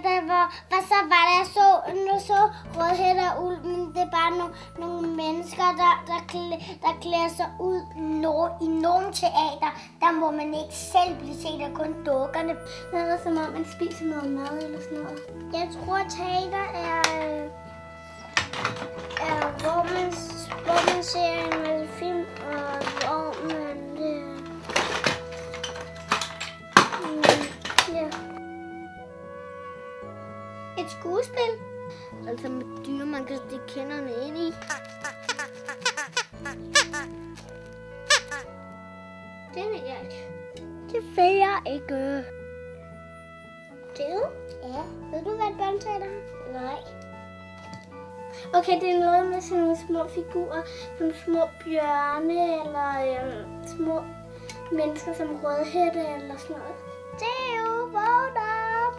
teater, så var der så Rødhætte og Ulven. Det er bare nogle mennesker, der klæder sig ud. I nogle teater, der må man ikke selv blive set af kun dukkerne. Det er som om, man spiser noget mad eller sådan noget. Jeg tror, teater er hvor man ser en masse film, og hvor man... Et skuespil. Altså med dyr, man kan stikke kenderne ind i. Det ved jeg ikke. Det ved jeg ikke. Det? Ja. Ved du, hvad et børneteater er? Nej. Okay, det er noget med sådan nogle små figurer. Nogle små bjørne, eller små mennesker som Rødhætte, eller sådan noget. Det er jo vågn op.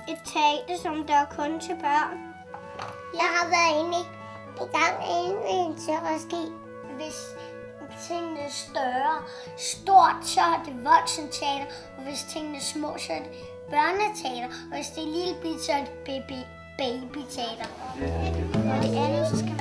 Et teater, som der er kun til børn. Jeg har været inde i gang inde til Roskilde. Hvis tingene er stort, så er det voksenteater. Og hvis tingene er små, så er det børneteater. Og hvis det er lille bit, så er det babyteater. Og det andet, så skal